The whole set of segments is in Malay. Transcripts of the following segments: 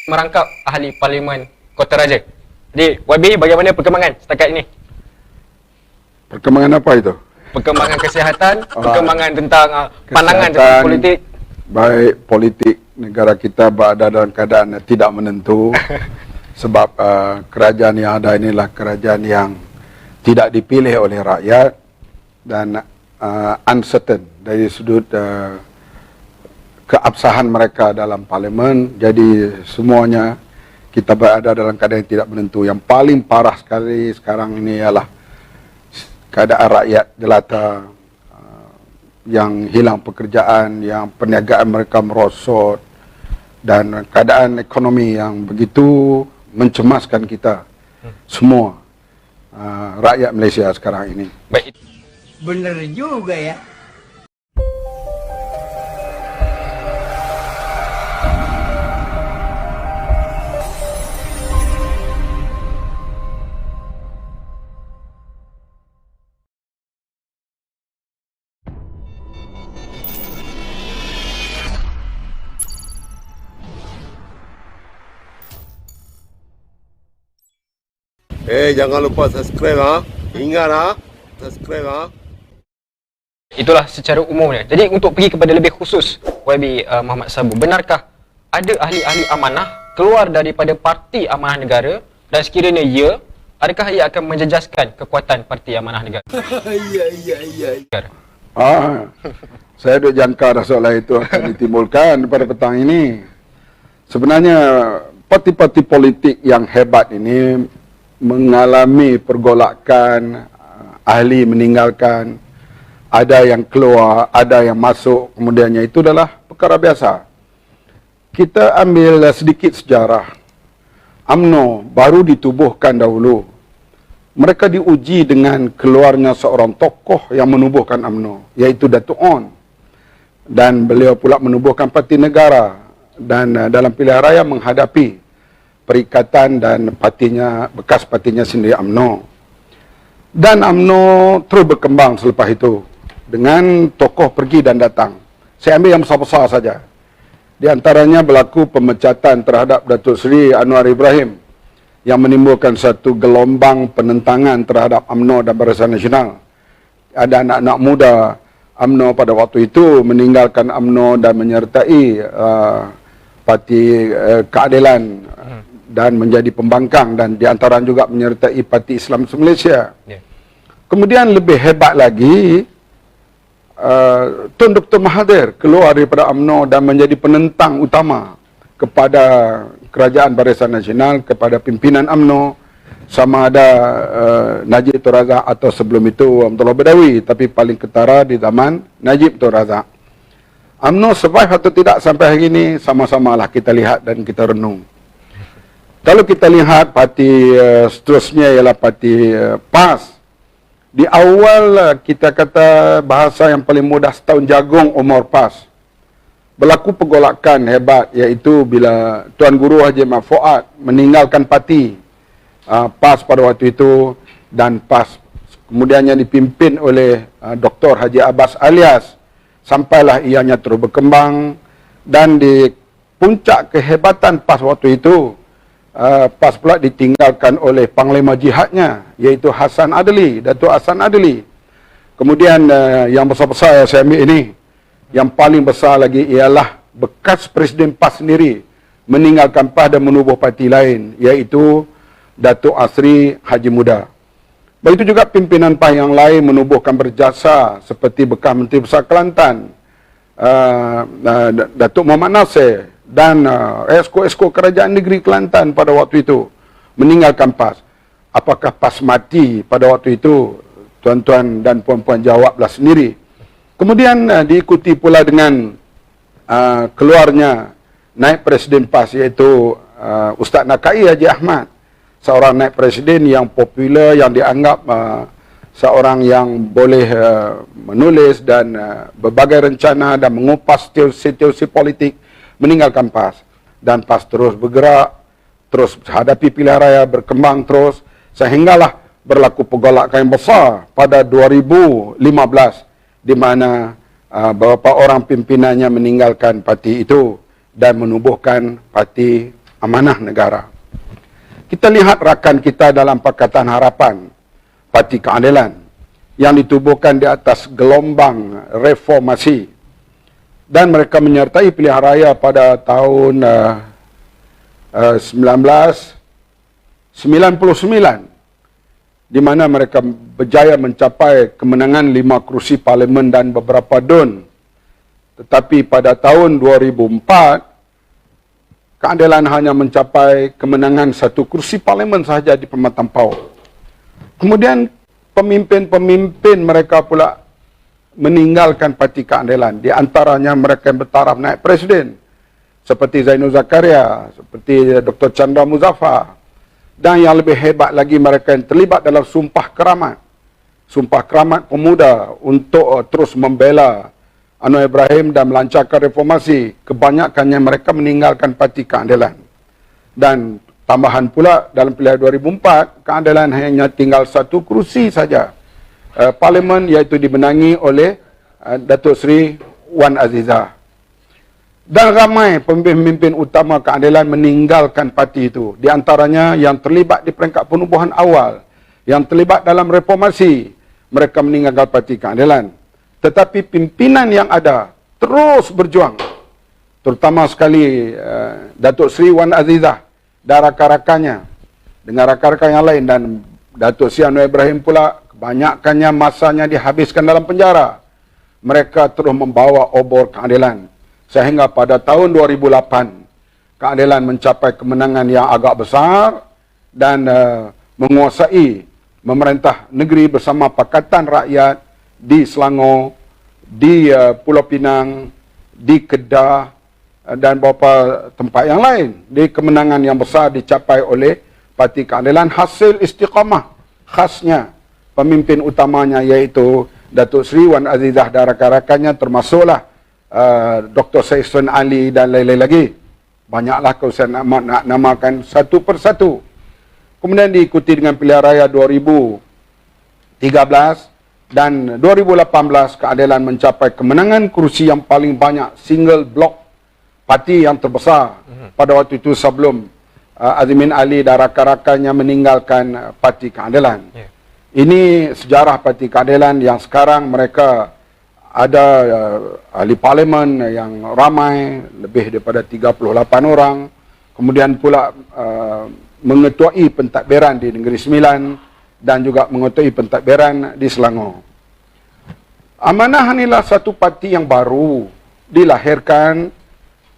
merangkap ahli parlimen Kota Raja. Jadi YB, bagaimana perkembangan setakat ini? Perkembangan apa itu? Perkembangan kesihatan, perkembangan tentang pandangan tentang politik. Baik, politik negara kita berada dalam keadaan tidak menentu. Sebab kerajaan yang ada inilah kerajaan yang tidak dipilih oleh rakyat dan uncertain dari sudut keabsahan mereka dalam parlimen. Jadi semuanya kita berada dalam keadaan yang tidak menentu. Yang paling parah sekali sekarang ini ialah keadaan rakyat jelata yang hilang pekerjaan, yang perniagaan mereka merosot, dan keadaan ekonomi yang begitu mencemaskan kita semua, rakyat Malaysia sekarang ini. Baik. Bener juga ya. Jangan lupa subscribe ha. Ingat ha, subscribe ha. Itulah secara umumnya. Jadi untuk pergi kepada lebih khusus YB Muhammad Sabu, benarkah ada ahli-ahli amanah keluar daripada Parti Amanah Negara, dan sekiranya ya, adakah ia akan menjejaskan kekuatan Parti Amanah Negara? Saya duk jangka dah soalan itu akan ditimbulkan pada petang ini. Sebenarnya parti-parti politik yang hebat ini mengalami pergolakan, ahli meninggalkan, ada yang keluar, ada yang masuk, kemudiannya itu adalah perkara biasa. Kita ambil sedikit sejarah. UMNO baru ditubuhkan dahulu. Mereka diuji dengan keluarnya seorang tokoh yang menubuhkan UMNO, iaitu Datuk On. Dan beliau pula menubuhkan Parti Negara, dan dalam pilihan raya menghadapi Perikatan dan partinya, bekas partinya sendiri UMNO. Dan UMNO terus berkembang selepas itu dengan tokoh pergi dan datang. Saya ambil yang besar-besar saja. Di antaranya berlaku pemecatan terhadap Datuk Seri Anwar Ibrahim yang menimbulkan satu gelombang penentangan terhadap UMNO dan Barisan Nasional. Ada anak-anak muda UMNO pada waktu itu meninggalkan UMNO dan menyertai Parti Keadilan dan menjadi pembangkang, dan di antara juga menyertai Parti Islam Malaysia. Kemudian lebih hebat lagi, Tun Dr. Mahathir keluar daripada UMNO dan menjadi penentang utama kepada Kerajaan Barisan Nasional, kepada pimpinan UMNO, sama ada Najib Tun Razak atau sebelum itu Abdullah Badawi, tapi paling ketara di zaman Najib Tun Razak. UMNO survive atau tidak sampai hari ini, sama-samalah kita lihat dan kita renung. Kalau kita lihat parti seterusnya ialah parti PAS. Di awal kita kata bahasa yang paling mudah, setahun jagung umur PAS. Berlaku pergolakan hebat, iaitu bila Tuan Guru Haji Ahmad Fuad meninggalkan parti PAS pada waktu itu, dan PAS kemudiannya dipimpin oleh Dr. Haji Abbas Alias. Sampailah ianya terus berkembang, dan di puncak kehebatan PAS waktu itu, PAS pula ditinggalkan oleh Panglima Jihadnya, iaitu Hassan Adli, Datuk Hassan Adli. Kemudian yang besar-besar yang saya ambil ini, yang paling besar lagi ialah bekas Presiden PAS sendiri meninggalkan PAS dan menubuh parti lain, iaitu Datuk Asri Haji Muda. Begitu juga pimpinan PAS yang lain menubuhkan berjasa, seperti bekas Menteri Besar Kelantan, Datuk Muhammad Nasir, dan esko-esko Kerajaan Negeri Kelantan pada waktu itu meninggalkan PAS. Apakah PAS mati pada waktu itu? Tuan-tuan dan puan-puan jawablah sendiri. Kemudian diikuti pula dengan keluarnya naib Presiden PAS, iaitu Ustaz Nakai Haji Ahmad, seorang naib Presiden yang popular, yang dianggap seorang yang boleh menulis dan berbagai rencana dan mengupas teori-teori politik, meninggalkan PAS. Dan PAS terus bergerak, terus hadapi pilihan raya, berkembang terus, sehinggalah berlaku pergolakan yang besar pada 2015, di mana beberapa orang pimpinannya meninggalkan parti itu dan menubuhkan Parti amanah negara. Kita lihat rakan kita dalam Pakatan Harapan, Parti Keadilan, yang ditubuhkan di atas gelombang reformasi. Dan mereka menyertai pilihan raya pada tahun 1999, di mana mereka berjaya mencapai kemenangan 5 kerusi parlimen dan beberapa DUN. Tetapi pada tahun 2004, Keadilan hanya mencapai kemenangan 1 kerusi parlimen sahaja di Pematang-Pau. Kemudian pemimpin-pemimpin mereka pula meninggalkan Parti Keadilan. Di antaranya mereka yang bertaraf naik presiden, seperti Zainul Zakaria, seperti Dr. Chandra Muzaffar. Dan yang lebih hebat lagi, mereka yang terlibat dalam Sumpah Keramat Pemuda untuk terus membela Anwar Ibrahim dan melancarkan reformasi. Kebanyakannya mereka meninggalkan Parti Keadilan. Dan tambahan pula, dalam pilihan 2004, Keadilan hanya tinggal 1 kerusi saja parlimen, iaitu dimenangi oleh Datuk Seri Wan Azizah. Dan ramai pemimpin utama Keadilan meninggalkan parti itu. Di antaranya yang terlibat di peringkat penubuhan awal, yang terlibat dalam reformasi, mereka meninggalkan Parti Keadilan. Tetapi pimpinan yang ada terus berjuang. Terutama sekali Datuk Seri Wan Azizah dan rakan-rakannya dengan rakan-rakan yang lain, dan Datuk Seri Anwar Ibrahim pula kebanyakannya masanya dihabiskan dalam penjara. Mereka terus membawa obor keadilan. Sehingga pada tahun 2008, Keadilan mencapai kemenangan yang agak besar dan menguasai memerintah negeri bersama Pakatan Rakyat di Selangor, di Pulau Pinang, di Kedah dan beberapa tempat yang lain. Di kemenangan yang besar dicapai oleh Parti Keadilan, hasil istiqamah khasnya pemimpin utamanya, iaitu Datuk Seri Wan Azizah dan rakan-rakannya, termasuklah Dr. Saiful Ali dan lain-lain lagi. Banyaklah kalau saya nak namakan satu persatu. Kemudian diikuti dengan pilihan raya 2013 dan 2018, Keadilan mencapai kemenangan kerusi yang paling banyak, single block parti yang terbesar pada waktu itu sebelum Azimin Ali dan rakan-rakannya meninggalkan Parti Keadilan. Ini sejarah Parti Keadilan yang sekarang mereka ada ahli parlimen yang ramai, lebih daripada 38 orang. Kemudian pula mengetuai pentadbiran di Negeri Sembilan dan juga mengetuai pentadbiran di Selangor. Amanah inilah satu parti yang baru dilahirkan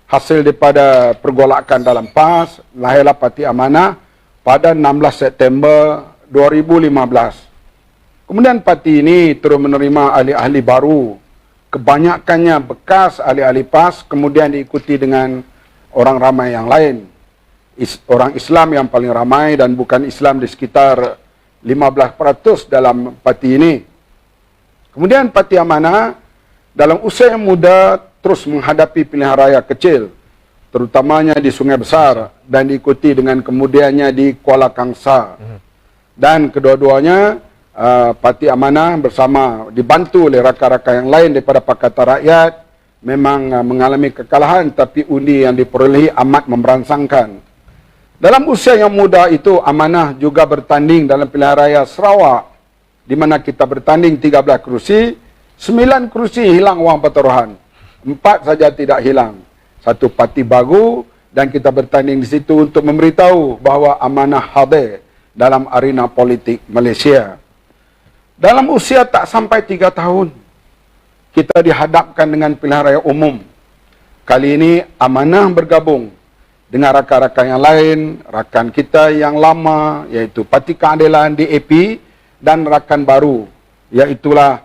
hasil daripada pergolakan dalam PAS. Lahirlah Parti Amanah pada 16 September 2015. Kemudian parti ini terus menerima ahli-ahli baru. Kebanyakannya bekas ahli-ahli PAS, kemudian diikuti dengan orang ramai yang lain. Orang Islam yang paling ramai dan bukan Islam di sekitar 15% dalam parti ini. Kemudian Parti Amanah dalam usia yang muda terus menghadapi pilihan raya kecil, terutamanya di Sungai Besar dan diikuti dengan kemudiannya di Kuala Kangsar. Dan kedua-duanya Parti Amanah bersama dibantu oleh rakan-rakan yang lain daripada Pakatan Rakyat memang mengalami kekalahan, tapi undi yang diperolehi amat memberangsangkan. Dalam usia yang muda itu, Amanah juga bertanding dalam pilihan raya Sarawak, di mana kita bertanding 13 kerusi, 9 kerusi hilang wang pertaruhan, 4 saja tidak hilang. Satu parti baru, dan kita bertanding di situ untuk memberitahu bahawa Amanah hadir dalam arena politik Malaysia. Dalam usia tak sampai 3 tahun, kita dihadapkan dengan pilihan raya umum. Kali ini Amanah bergabung dengan rakan-rakan yang lain, rakan kita yang lama, iaitu Parti Keadilan DAP, dan rakan baru, iaitulah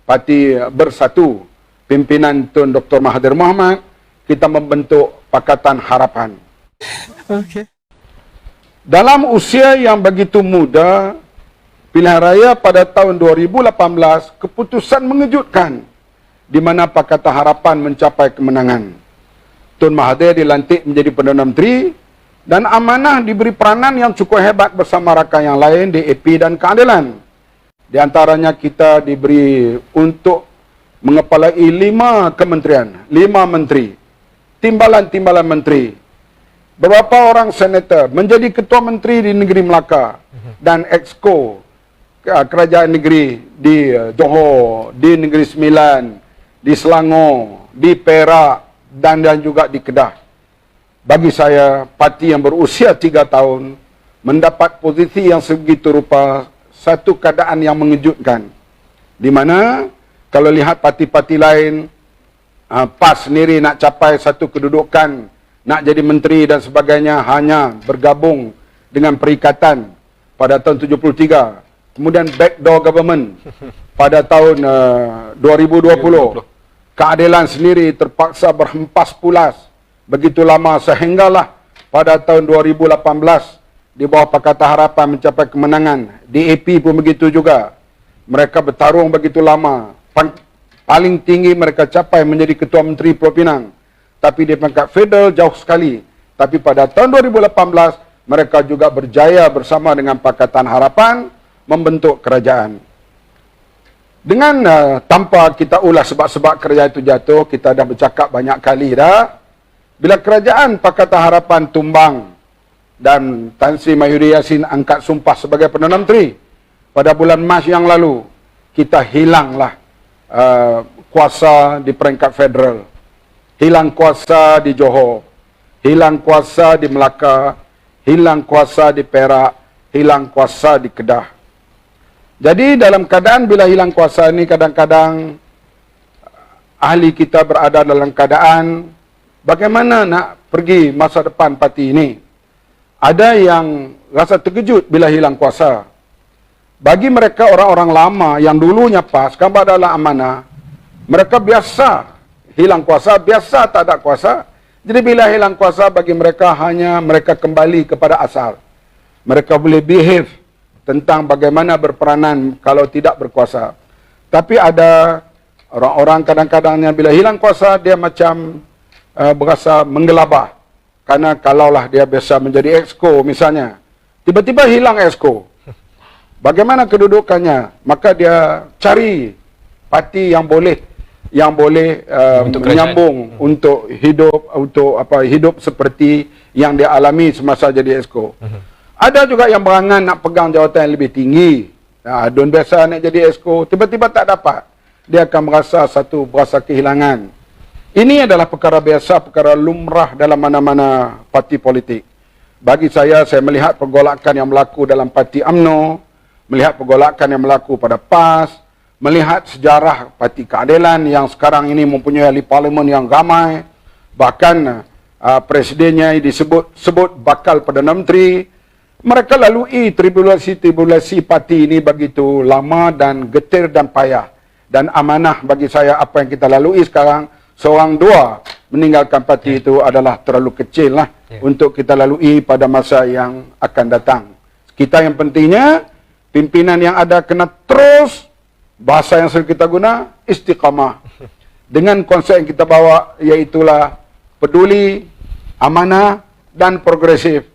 Parti Bersatu, pimpinan Tun Dr. Mahathir Mohamad. Kita membentuk Pakatan Harapan. Dalam usia yang begitu muda, pilihan raya pada tahun 2018, keputusan mengejutkan, di mana Pakatan Harapan mencapai kemenangan. Tun Mahathir dilantik menjadi Perdana Menteri, dan Amanah diberi peranan yang cukup hebat bersama rakan yang lain, DAP dan Keadilan. Di antaranya kita diberi untuk mengepalai 5 kementerian, 5 menteri, timbalan-timbalan menteri. beberapa orang senator menjadi ketua menteri di negeri Melaka dan exco kerajaan negeri di Johor, di Negeri Sembilan, di Selangor, di Perak dan juga di Kedah. Bagi saya, parti yang berusia 3 tahun mendapat posisi yang sebegitu rupa satu keadaan yang mengejutkan. Di mana kalau lihat parti-parti lain PAS sendiri nak capai satu kedudukan, nak jadi menteri dan sebagainya hanya bergabung dengan perikatan pada tahun 73. Kemudian backdoor government pada tahun 2020. Keadilan sendiri terpaksa berhempas pulas begitu lama sehinggalah pada tahun 2018 di bawah Pakatan Harapan mencapai kemenangan. DAP pun begitu juga. Mereka bertarung begitu lama. Paling tinggi mereka capai menjadi Ketua Menteri Pulau Pinang. Tapi di pangkat federal jauh sekali. Tapi pada tahun 2018 mereka juga berjaya bersama dengan Pakatan Harapan membentuk kerajaan. Dengan tanpa kita ulas sebab-sebab kerajaan itu jatuh, kita dah bercakap banyak kali dah. Bila kerajaan Pakatan Harapan tumbang dan Tan Sri Mahyudin Yassin angkat sumpah sebagai Perdana Menteri pada bulan Mac yang lalu, kita hilanglah kuasa di peringkat federal. Hilang kuasa di Johor, hilang kuasa di Melaka, hilang kuasa di Perak, hilang kuasa di Kedah. Jadi dalam keadaan bila hilang kuasa ini, kadang-kadang ahli kita berada dalam keadaan bagaimana nak pergi masa depan parti ini. Ada yang rasa terkejut bila hilang kuasa. Bagi mereka orang-orang lama yang dulunya PAS, kabar adalah amanah, mereka biasa hilang kuasa, biasa tak ada kuasa. Jadi bila hilang kuasa bagi mereka hanya mereka kembali kepada asal. Mereka boleh behave tentang bagaimana berperanan kalau tidak berkuasa. Tapi ada orang-orang kadang-kadang yang bila hilang kuasa, dia macam berasa menggelabah. Karena kalaulah dia biasa menjadi exco misalnya, tiba-tiba hilang exco. Bagaimana kedudukannya? Maka dia cari parti yang boleh menyambung untuk hidup seperti yang dia alami semasa jadi exco. Ada juga yang berangan nak pegang jawatan yang lebih tinggi. Adun biasa nak jadi exco, tiba-tiba tak dapat. Dia akan berasa kehilangan. Ini adalah perkara biasa, perkara lumrah dalam mana-mana parti politik. Bagi saya melihat pergolakan yang berlaku dalam parti UMNO, melihat pergolakan yang berlaku pada PAS, melihat sejarah Parti Keadilan yang sekarang ini mempunyai ahli parlimen yang ramai, bahkan presidennya disebut bakal Perdana Menteri. Mereka lalui tribulasi parti ini begitu lama dan getir dan payah. Dan amanah bagi saya apa yang kita lalui sekarang, seorang dua meninggalkan parti itu adalah terlalu kecil lah untuk kita lalui pada masa yang akan datang. Kita yang pentingnya, pimpinan yang ada kena terus, bahasa yang sering kita guna, istiqamah. Dengan konsep yang kita bawa, iaitulah peduli, amanah dan progresif.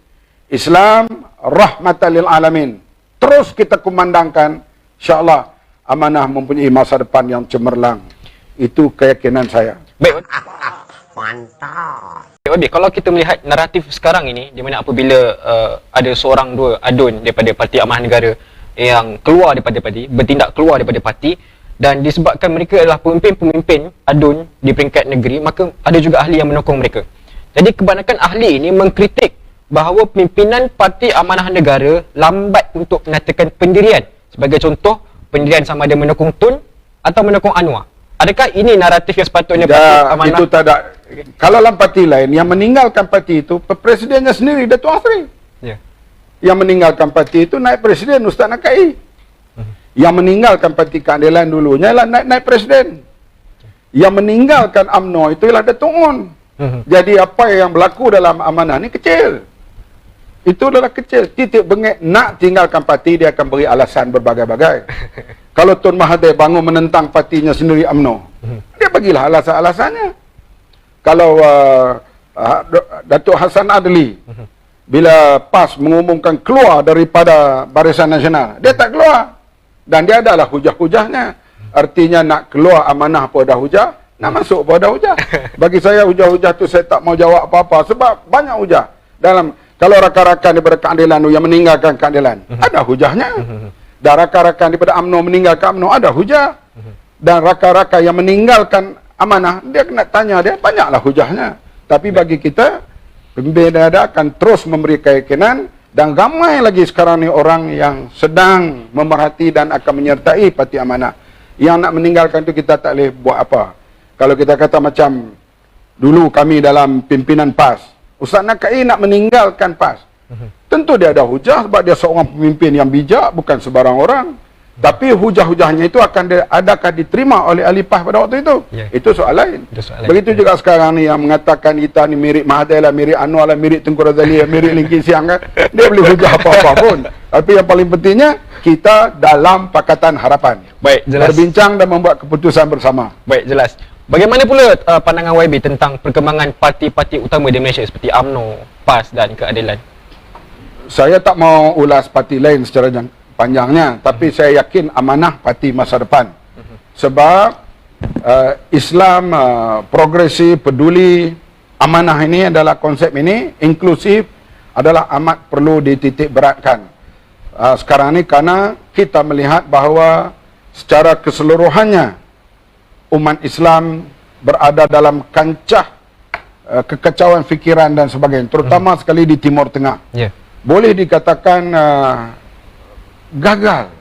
Islam rahmatan lil alamin. Terus kita kumandangkan, insyaAllah amanah mempunyai masa depan yang cemerlang. Itu keyakinan saya. Baik. Mantap. Baik, kalau kita melihat naratif sekarang ini, di mana apabila ada seorang dua adun daripada Parti Amanah Negara yang keluar daripada parti, bertindak keluar daripada parti, dan disebabkan mereka adalah pemimpin-pemimpin adun di peringkat negeri, maka ada juga ahli yang menokong mereka. Jadi kebanyakan ahli ini mengkritik bahawa pimpinan Parti Amanah Negara lambat untuk menyatakan pendirian. Sebagai contoh, pendirian sama ada menokong Tun atau menokong Anwar. Adakah ini naratif yang sepatutnya Parti Amanah? Itu tak ada. Kalau dalam parti lain, yang meninggalkan parti itu, presidennya sendiri, Datuk Asri. Yang meninggalkan parti itu, naik presiden Ustaz Nakai. Yang meninggalkan Parti Keadilan dulunya ialah naik presiden. Yang meninggalkan UMNO itu ialah Datuk On. Jadi apa yang berlaku dalam amanah ni kecil. Itu adalah kecil. Titik bengek nak tinggalkan parti, dia akan beri alasan berbagai-bagai. Kalau Tun Mahathir bangun menentang partinya sendiri UMNO, dia bagilah alasan-alasannya. Kalau Datuk Hassan Adli, bila PAS mengumumkan keluar daripada Barisan Nasional, dia tak keluar. Dan dia adalah hujah-hujahnya. Artinya nak keluar amanah pun dah hujah, nak masuk pun dah hujah. Bagi saya hujah-hujah tu saya tak mau jawab apa-apa sebab banyak hujah. dalam kalau rakan-rakan daripada keadilan tu yang meninggalkan keadilan, ada hujahnya. Dan rakan-rakan daripada UMNO meninggalkan UMNO, ada hujah. Dan rakan-rakan yang meninggalkan amanah, dia kena tanya dia, banyaklah hujahnya. Tapi bagi kita, pemimpin ada akan terus memberi keyakinan, dan ramai lagi sekarang ni orang yang sedang memerhati dan akan menyertai parti amanah. Yang nak meninggalkan tu kita tak boleh buat apa. Kalau kita kata macam dulu kami dalam pimpinan PAS, Ustaz Nakai nak meninggalkan PAS, tentu dia ada hujah sebab dia seorang pemimpin yang bijak, bukan sebarang orang. Tapi hujah-hujahnya itu adakah diterima oleh ahli PAS pada waktu itu? Itu soal lain. Begitu juga sekarang ni yang mengatakan kita ni mirip Mahathir lah, mirip Anwar lah, mirip Tengku Razali lah, mirip Ling Siang kan. Dia boleh hujah apa-apa pun. Tapi yang paling pentingnya, kita dalam Pakatan Harapan. Baik, jelas. Berbincang dan membuat keputusan bersama. Baik, jelas. Bagaimana pula pandangan YB tentang perkembangan parti-parti utama di Malaysia seperti UMNO, PAS dan Keadilan? Saya tak mau ulas parti lain secara panjangnya, tapi saya yakin amanah parti masa depan. Sebab Islam progresif, peduli, amanah ini adalah konsep ini, inklusif, adalah amat perlu dititik beratkan. Sekarang ini karena kita melihat bahawa secara keseluruhannya umat Islam berada dalam kancah kekacauan fikiran dan sebagainya, terutama sekali di Timur Tengah. Boleh dikatakan gagal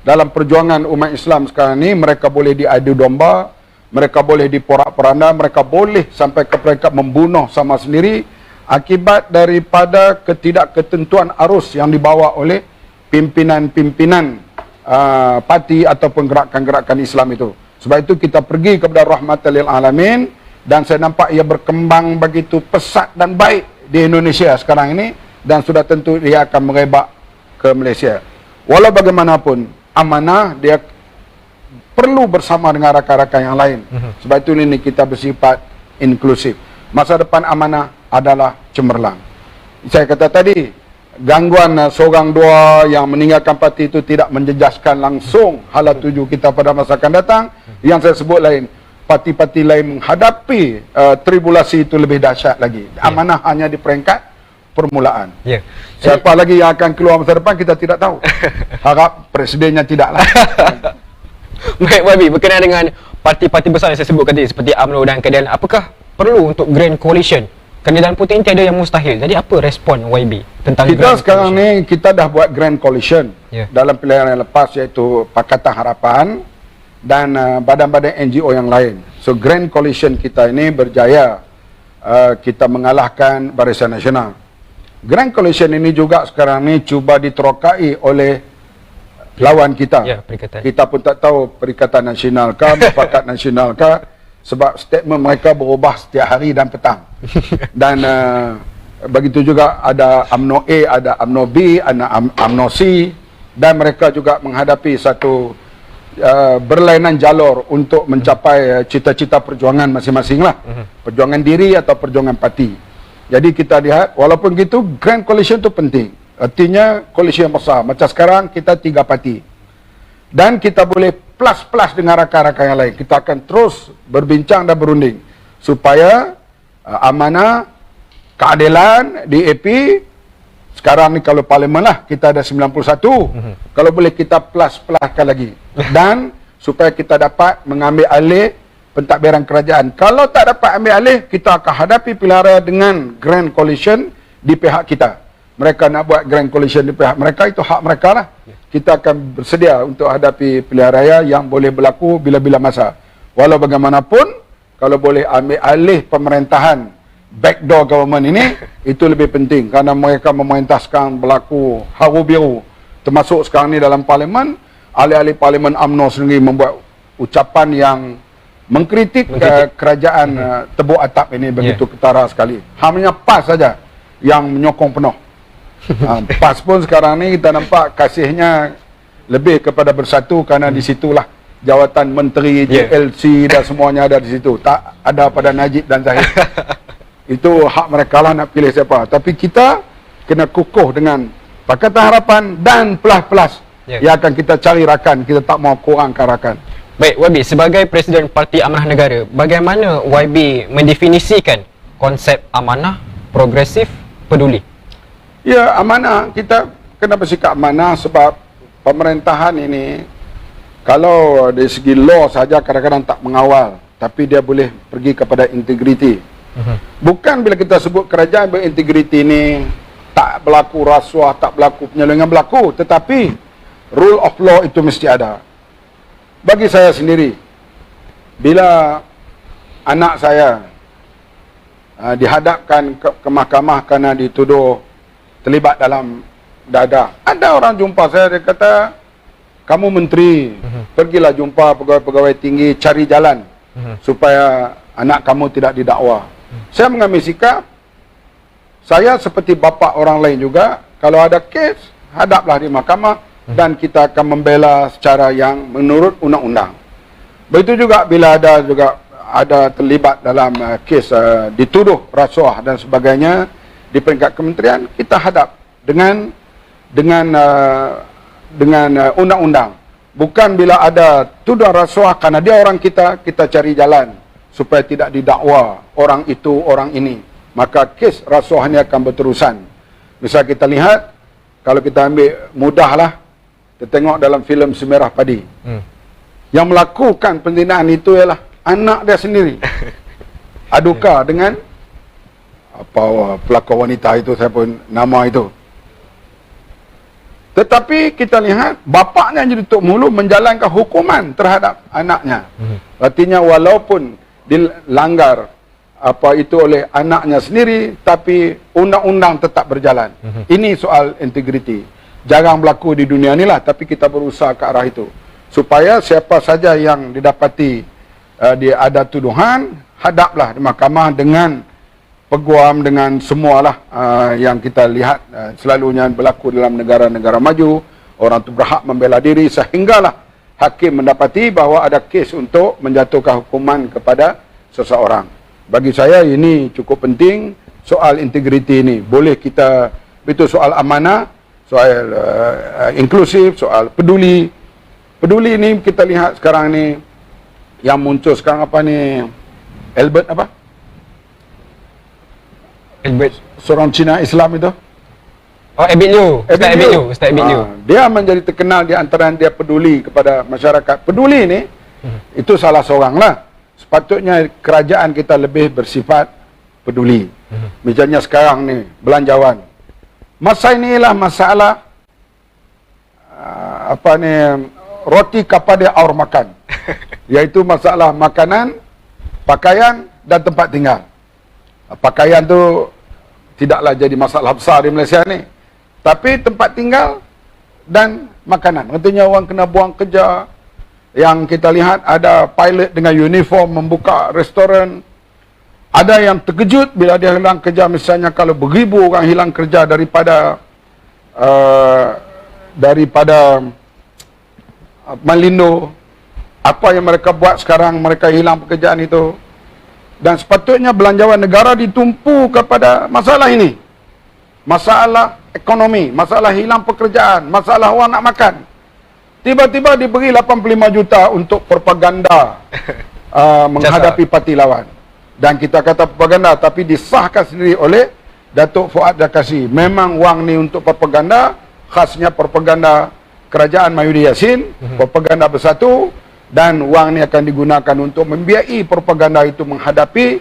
dalam perjuangan umat Islam sekarang ini. Mereka boleh diadu domba, mereka boleh diporak-poranda, mereka boleh sampai ke peringkat membunuh sama sendiri akibat daripada ketidakketentuan arus yang dibawa oleh pimpinan-pimpinan parti ataupun gerakan-gerakan Islam itu. Sebab itu kita pergi kepada rahmatan lil alamin, dan saya nampak ia berkembang begitu pesat dan baik di Indonesia sekarang ini, dan sudah tentu dia akan merebak ke Malaysia. Walau bagaimanapun, amanah dia perlu bersama dengan rakan-rakan yang lain. Sebab itu ini kita bersifat inklusif. Masa depan amanah adalah cemerlang. Saya kata tadi, gangguan seorang dua yang meninggalkan parti itu tidak menjejaskan langsung hala tuju kita pada masa akan datang. Yang saya sebut lain, parti-parti lain menghadapi tribulasi itu lebih dahsyat lagi. Amanah hanya di peringkat permulaan. Siapa lagi yang akan keluar masa depan kita tidak tahu. Harap presidennya tidaklah. Baik YB, berkenaan dengan parti-parti besar yang saya sebut tadi seperti UMNO dan Keadilan, apakah perlu untuk Grand Coalition? Kerana dalam politik ini tiada yang mustahil. Jadi apa respon YB tentang kita Grand sekarang Coalition? ni kita dah buat Grand Coalition dalam pilihan yang lepas, iaitu Pakatan Harapan dan badan-badan NGO yang lain. So Grand Coalition kita ini berjaya, kita mengalahkan Barisan Nasional. Grand Coalition ini juga sekarang ni cuba diterokai oleh lawan kita. Kita pun tak tahu Perikatan Nasional kah, Mufakat Nasional kah, sebab statement mereka berubah setiap hari dan petang. Dan begitu juga ada UMNO A, ada UMNO B, ada UMNO C, dan mereka juga menghadapi satu berlainan jalur untuk mencapai cita-cita perjuangan masing-masing lah. Perjuangan diri atau perjuangan parti. Jadi kita lihat, walaupun gitu, Grand Coalition itu penting. Artinya coalition yang besar. Macam sekarang kita 3 parti. Dan kita boleh plus-plus dengan rakan-rakan yang lain. Kita akan terus berbincang dan berunding supaya amanah, keadilan, DAP, sekarang ni kalau parlimen lah, kita ada 91. Kalau boleh kita plus-pluskan lagi. Dan supaya kita dapat mengambil alih pentadbiran kerajaan. Kalau tak dapat ambil alih, kita akan hadapi pilihan raya dengan Grand Coalition di pihak kita. Mereka nak buat Grand Coalition di pihak mereka, itu hak mereka lah. Kita akan bersedia untuk hadapi pilihan raya yang boleh berlaku bila-bila masa. Walau bagaimanapun, kalau boleh ambil alih pemerintahan backdoor government ini, itu lebih penting. Kerana mereka memerintah sekarang berlaku haru biru. Termasuk sekarang ni dalam parlimen, ahli-ahli parlimen UMNO sendiri membuat ucapan yang mengkritik kerajaan tebuk atap ini begitu ketara sekali. Hanya PAS saja yang menyokong penuh. PAS pun sekarang ni kita nampak kasihnya lebih kepada Bersatu, kerana di situlah jawatan menteri, JLC dan semuanya ada di situ. Tak ada pada Najib dan Zahid. Itu hak mereka lah nak pilih siapa. Tapi kita kena kukuh dengan Pakatan Harapan dan plus-plus yang akan kita cari rakan. Kita tak mau kurangkan rakan. Baik, YB, sebagai Presiden Parti Amanah Negara, bagaimana YB mendefinisikan konsep amanah, progresif peduli? Ya, amanah. Kita kena bersikap amanah sebab pemerintahan ini kalau dari segi law saja kadang-kadang tak mengawal, tapi dia boleh pergi kepada integriti. Bukan bila kita sebut kerajaan berintegriti ini tak berlaku rasuah, tak berlaku penyelewengan, berlaku, tetapi rule of law itu mesti ada. Bagi saya sendiri, bila anak saya dihadapkan ke mahkamah kerana dituduh terlibat dalam dadah, ada orang jumpa saya, dia kata, kamu menteri, pergilah jumpa pegawai-pegawai tinggi, cari jalan supaya anak kamu tidak didakwa. Saya mengambil sikap, saya seperti bapa orang lain juga, kalau ada kes, hadaplah di mahkamah dan kita akan membela secara yang menurut undang-undang. Begitu juga bila ada terlibat dalam kes dituduh rasuah dan sebagainya di peringkat kementerian, kita hadap dengan undang-undang. Bukan bila ada tuduhan rasuah kerana dia orang kita cari jalan supaya tidak didakwa orang itu, orang ini. Maka kes rasuah ini akan berterusan. Misal kita lihat, kalau kita ambil mudahlah, kita tengok dalam filem Semerah Padi. Yang melakukan penghinaan itu ialah anak dia sendiri. Aduka dengan pelakon wanita itu, saya pun nama itu. Tetapi kita lihat bapaknya jadi Tok Mulu menjalankan hukuman terhadap anaknya. Artinya walaupun dilanggar itu oleh anaknya sendiri, tapi undang-undang tetap berjalan. Ini soal integriti. Jarang berlaku di dunia inilah, tapi kita berusaha ke arah itu. Supaya siapa saja yang didapati dia ada tuduhan, hadaplah di mahkamah dengan peguam, dengan semualah yang kita lihat selalunya berlaku dalam negara-negara maju. Orang itu berhak membela diri sehinggalah hakim mendapati bahawa ada kes untuk menjatuhkan hukuman kepada seseorang. Bagi saya ini cukup penting, soal integriti ini. Boleh kita, itu soal amanah, soal inklusif, soal peduli. Peduli ini kita lihat sekarang ni, yang muncul sekarang apa ni, Albert apa? Seorang Cina Islam itu. Oh, Abid Liu. Ustaz Abid Liu. Dia menjadi terkenal di antara dia peduli kepada masyarakat. Peduli ni, itu salah seorang lah. Sepatutnya kerajaan kita lebih bersifat peduli. Misalnya sekarang ni, belanjawan. Masa inilah masalah roti kepada aur makan. Iaitu masalah makanan, pakaian dan tempat tinggal. Pakaian tu tidaklah jadi masalah besar di Malaysia ni. Tapi tempat tinggal dan makanan. Artinya orang kena buang kerja. Yang kita lihat ada pilot dengan uniform membuka restoran. Ada yang terkejut bila dia hilang kerja. Misalnya kalau beribu orang hilang kerja daripada Malindo. Apa yang mereka buat sekarang, mereka hilang pekerjaan itu. Dan sepatutnya belanjawan negara ditumpu kepada masalah ini. Masalah ekonomi, masalah hilang pekerjaan, masalah orang nak makan. Tiba-tiba diberi 85 juta untuk propaganda menghadapi parti lawan. Dan kita kata propaganda, tapi disahkan sendiri oleh Datuk Fuad Jakasi. Memang wang ni untuk propaganda, khasnya propaganda kerajaan Mahyudin Yassin, propaganda bersatu. Dan wang ni akan digunakan untuk membiayai propaganda itu menghadapi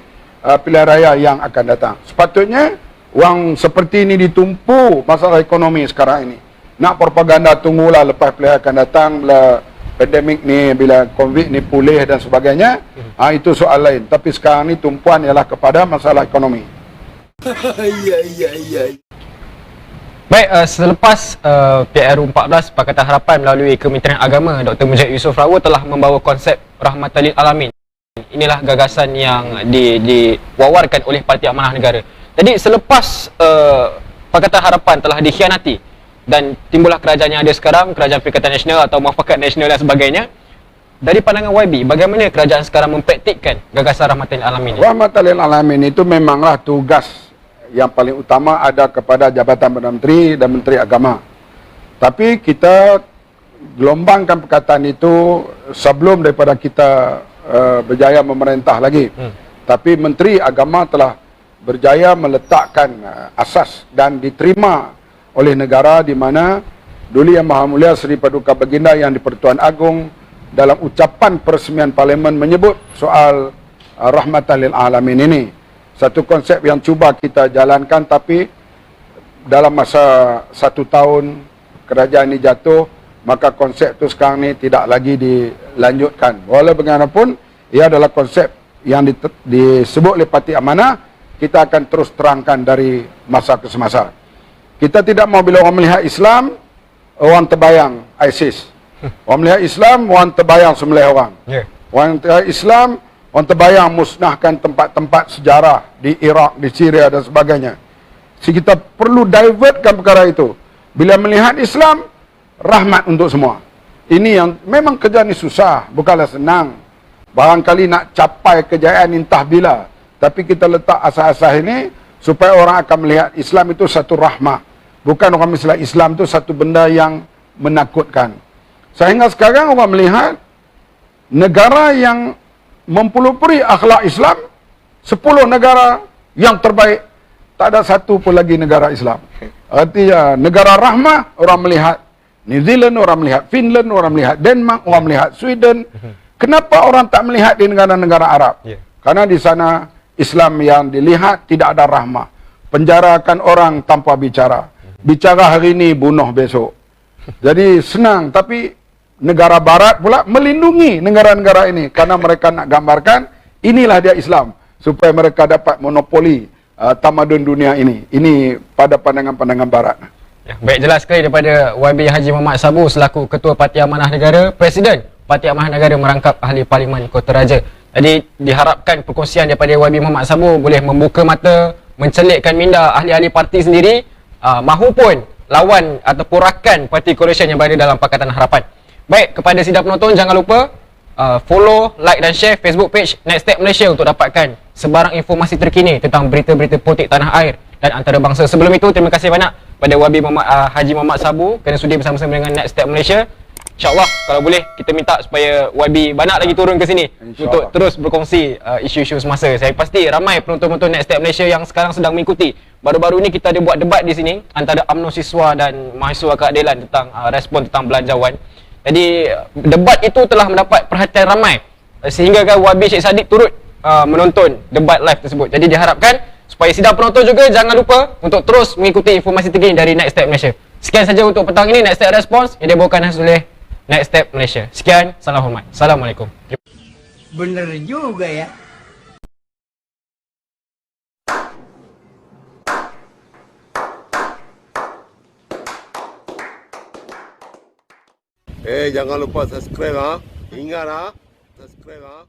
pilihan raya yang akan datang. Sepatutnya wang seperti ini ditumpu masalah ekonomi sekarang ini. Nak propaganda tunggulah lepas pilihan akan datang, bila pandemik ni, bila COVID ni pulih dan sebagainya. Itu soal lain. Tapi sekarang ni tumpuan ialah kepada masalah ekonomi. Baik, selepas PRU 14 Pakatan Harapan melalui Kementerian Agama, Dr. Mujahid Yusof Rawoot telah membawa konsep Rahmatan lil Alamin. Inilah gagasan yang diwawarkan oleh Parti Amanah Negara. Jadi selepas Pakatan Harapan telah dikhianati dan timbullah kerajaan yang ada sekarang, Kerajaan Perikatan Nasional atau Muafakat Nasional dan sebagainya, dari pandangan YB, bagaimana kerajaan sekarang mempraktikkan gagasan Rahmatan lil Alamin ini? Rahmatan lil Alamin itu memanglah tugas yang paling utama ada kepada Jabatan Perdana Menteri dan Menteri Agama. Tapi kita gelombangkan perkataan itu sebelum daripada kita berjaya memerintah lagi. Tapi Menteri Agama telah berjaya meletakkan asas dan diterima oleh negara di mana Duli Yang Maha Mulia Seri Paduka Baginda Yang di-Pertuan Agong dalam ucapan peresmian parlimen menyebut soal rahmatan lil alamin ini. Satu konsep yang cuba kita jalankan, tapi dalam masa 1 tahun kerajaan ini jatuh, maka konsep itu sekarang ni tidak lagi dilanjutkan. Walau bagaimanapun, ia adalah konsep yang disebut oleh Parti Amanah. Kita akan terus terangkan dari masa ke semasa. Kita tidak mau bila orang melihat Islam, orang terbayang ISIS. Orang melihat Islam, orang terbayang sembelih orang. Orang melihat Islam, orang terbayang musnahkan tempat-tempat sejarah di Iraq, di Syria dan sebagainya. Jadi kita perlu divertkan perkara itu. Bila melihat Islam, rahmat untuk semua. Ini yang memang kerja ni susah, bukanlah senang. Barangkali nak capai kejayaan entah bila. Tapi kita letak asas-asas ini supaya orang akan melihat Islam itu satu rahmah. Bukan orang melihat Islam itu satu benda yang menakutkan. Sehingga sekarang orang melihat negara yang mempelopori akhlak Islam, 10 negara yang terbaik, tak ada satu pun lagi negara Islam. Artinya negara rahmah, orang melihat New Zealand, orang melihat Finland, orang melihat Denmark, orang melihat Sweden. Kenapa orang tak melihat di negara-negara Arab? Karena di sana Islam yang dilihat tidak ada rahmah. Penjarakan orang tanpa bicara. Bicara hari ini, bunuh besok. Jadi senang, tapi negara barat pula melindungi negara-negara ini karena mereka nak gambarkan inilah dia Islam supaya mereka dapat monopoli tamadun dunia ini. Ini pada pandangan-pandangan barat. Ya, baik, jelas sekali daripada YB Haji Muhammad Sabu selaku Ketua Parti Amanah Negara, Presiden Parti Amanah Negara merangkap Ahli Parlimen Kota Raja. Jadi diharapkan perkongsian daripada YB Muhammad Sabu boleh membuka mata, mencelikkan minda ahli-ahli parti sendiri mahupun lawan ataupun rakan parti coalition yang berada dalam Pakatan Harapan. Baik, kepada sidang penonton jangan lupa follow, like dan share Facebook page Next Step Malaysia untuk dapatkan sebarang informasi terkini tentang berita-berita politik tanah air dan antarabangsa. Sebelum itu, terima kasih banyak pada YB Haji Muhammad Sabu kerana sudi bersama-sama dengan Next Step Malaysia. InsyaAllah kalau boleh kita minta supaya YB banyak lagi turun ke sini untuk terus berkongsi isu-isu semasa. Saya pasti ramai penonton-penonton Next Step Malaysia yang sekarang sedang mengikuti. Baru-baru ni kita ada buat debat di sini antara UMNO siswa dan mahasiswa keadilan tentang respon tentang belanjawan. Jadi debat itu telah mendapat perhatian ramai sehingga kan YB Sheikh Saddiq turut menonton debat live tersebut. Jadi diharapkan supaya sidang penonton juga jangan lupa untuk terus mengikuti informasi terkini dari Next Step Malaysia. Sekian saja untuk petang ini Next Step Response yang dibawakan oleh Next Step Malaysia. Sekian, salam hormat. Assalamualaikum. Bener juga ya. Jangan lupa subscribe Ingat subscribe